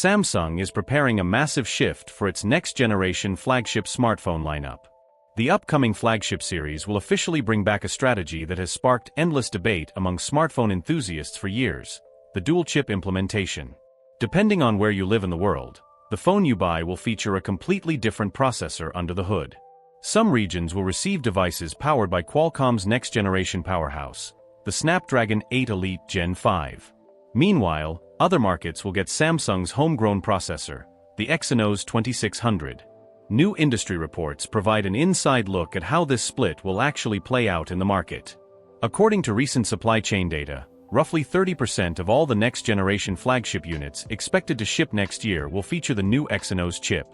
Samsung is preparing a massive shift for its next-generation flagship smartphone lineup. The upcoming flagship series will officially bring back a strategy that has sparked endless debate among smartphone enthusiasts for years: the dual-chip implementation. Depending on where you live in the world, the phone you buy will feature a completely different processor under the hood. Some regions will receive devices powered by Qualcomm's next-generation powerhouse, the Snapdragon 8 Elite Gen 5. Meanwhile, other markets will get Samsung's homegrown processor, the Exynos 2600. New industry reports provide an inside look at how this split will actually play out in the market. According to recent supply chain data, roughly 30% of all the next-generation flagship units expected to ship next year will feature the new Exynos chip.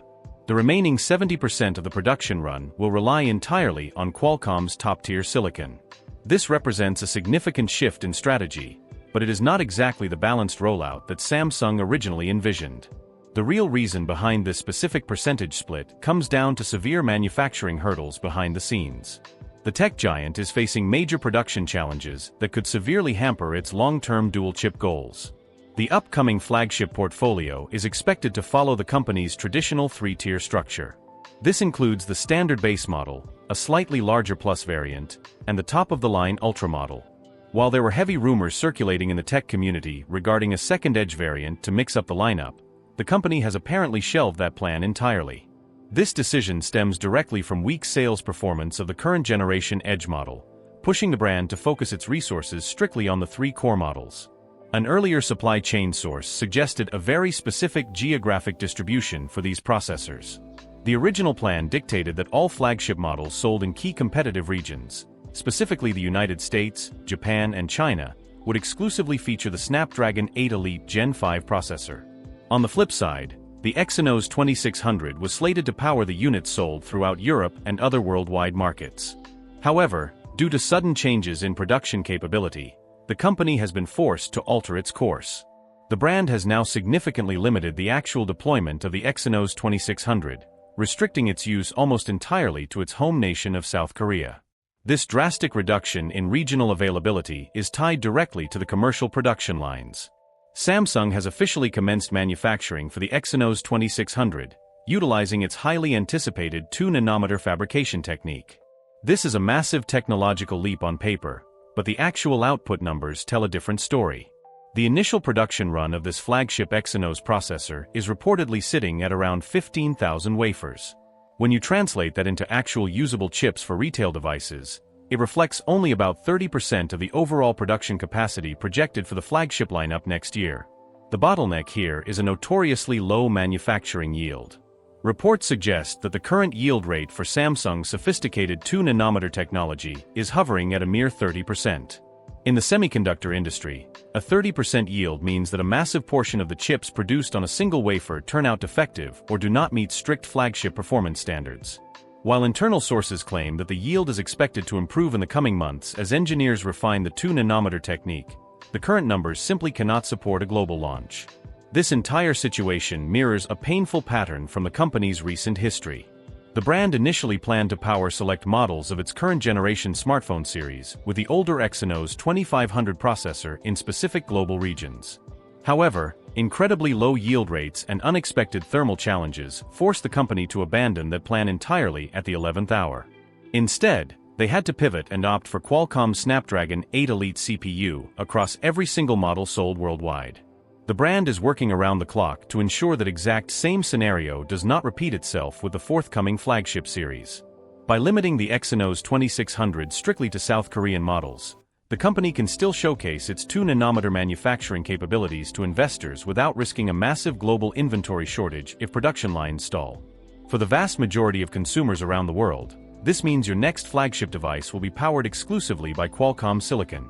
The remaining 70% of the production run will rely entirely on Qualcomm's top-tier silicon. This represents a significant shift in strategy, but it is not exactly the balanced rollout that Samsung originally envisioned. The real reason behind this specific percentage split comes down to severe manufacturing hurdles behind the scenes. The tech giant is facing major production challenges that could severely hamper its long-term dual-chip goals. The upcoming flagship portfolio is expected to follow the company's traditional three-tier structure. This includes the standard base model, a slightly larger Plus variant, and the top-of-the-line Ultra model. While there were heavy rumors circulating in the tech community regarding a second Edge variant to mix up the lineup, the company has apparently shelved that plan entirely. This decision stems directly from weak sales performance of the current generation Edge model, pushing the brand to focus its resources strictly on the three core models. An earlier supply chain source suggested a very specific geographic distribution for these processors. The original plan dictated that all flagship models sold in key competitive regions, specifically the United States, Japan, and China, would exclusively feature the Snapdragon 8 Elite Gen 5 processor. On the flip side, the Exynos 2600 was slated to power the units sold throughout Europe and other worldwide markets. However, due to sudden changes in production capability, the company has been forced to alter its course. The brand has now significantly limited the actual deployment of the Exynos 2600, restricting its use almost entirely to its home nation of South Korea. This drastic reduction in regional availability is tied directly to the commercial production lines. Samsung has officially commenced manufacturing for the Exynos 2600, utilizing its highly anticipated 2nm fabrication technique. This is a massive technological leap on paper, but the actual output numbers tell a different story. The initial production run of this flagship Exynos processor is reportedly sitting at around 15,000 wafers. When you translate that into actual usable chips for retail devices, it reflects only about 30% of the overall production capacity projected for the flagship lineup next year. The bottleneck here is a notoriously low manufacturing yield. Reports suggest that the current yield rate for Samsung's sophisticated 2nm technology is hovering at a mere 30%. In the semiconductor industry, a 30% yield means that a massive portion of the chips produced on a single wafer turn out defective or do not meet strict flagship performance standards. While internal sources claim that the yield is expected to improve in the coming months as engineers refine the 2nm technique, the current numbers simply cannot support a global launch. This entire situation mirrors a painful pattern from the company's recent history. The brand initially planned to power select models of its current generation smartphone series with the older Exynos 2500 processor in specific global regions. However, incredibly low yield rates and unexpected thermal challenges forced the company to abandon that plan entirely at the 11th hour. Instead, they had to pivot and opt for Qualcomm's Snapdragon 8 Elite CPU across every single model sold worldwide. The brand is working around the clock to ensure that exact same scenario does not repeat itself with the forthcoming flagship series. By limiting the Exynos 2600 strictly to South Korean models, the company can still showcase its 2nm manufacturing capabilities to investors without risking a massive global inventory shortage if production lines stall. For the vast majority of consumers around the world, this means your next flagship device will be powered exclusively by Qualcomm silicon.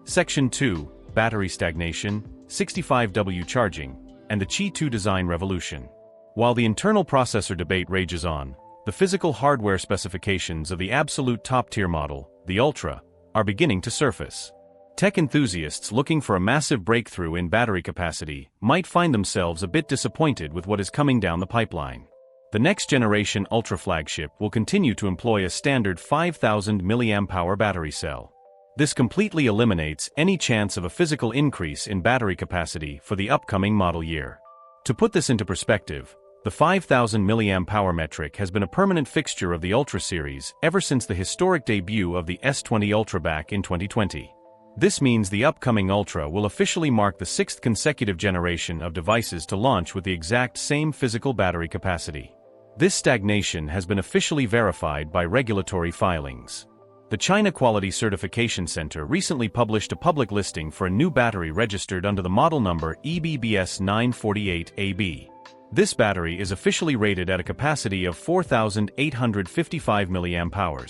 Section 2, Battery Stagnation, 65W Charging, and the Qi 2 Design Revolution. While the internal processor debate rages on, the physical hardware specifications of the absolute top-tier model, the Ultra, are beginning to surface. Tech enthusiasts looking for a massive breakthrough in battery capacity might find themselves a bit disappointed with what is coming down the pipeline. The next-generation Ultra flagship will continue to employ a standard 5,000 mAh battery cell. This completely eliminates any chance of a physical increase in battery capacity for the upcoming model year. To put this into perspective, the 5000 mAh metric has been a permanent fixture of the Ultra series ever since the historic debut of the S20 Ultra back in 2020. This means the upcoming Ultra will officially mark the 6th consecutive generation of devices to launch with the exact same physical battery capacity. This stagnation has been officially verified by regulatory filings. The China Quality Certification Center recently published a public listing for a new battery registered under the model number EBBS 948AB. This battery is officially rated at a capacity of 4,855 mAh,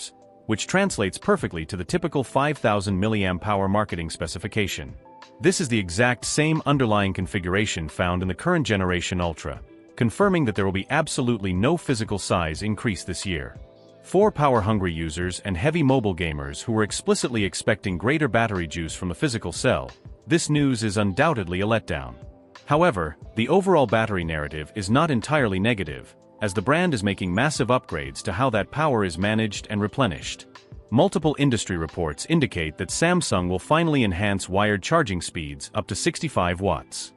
which translates perfectly to the typical 5,000 mAh marketing specification. This is the exact same underlying configuration found in the current generation Ultra, confirming that there will be absolutely no physical size increase this year. For power-hungry users and heavy mobile gamers who were explicitly expecting greater battery juice from the physical cell, this news is undoubtedly a letdown. However, the overall battery narrative is not entirely negative, as the brand is making massive upgrades to how that power is managed and replenished. Multiple industry reports indicate that Samsung will finally enhance wired charging speeds up to 65 watts.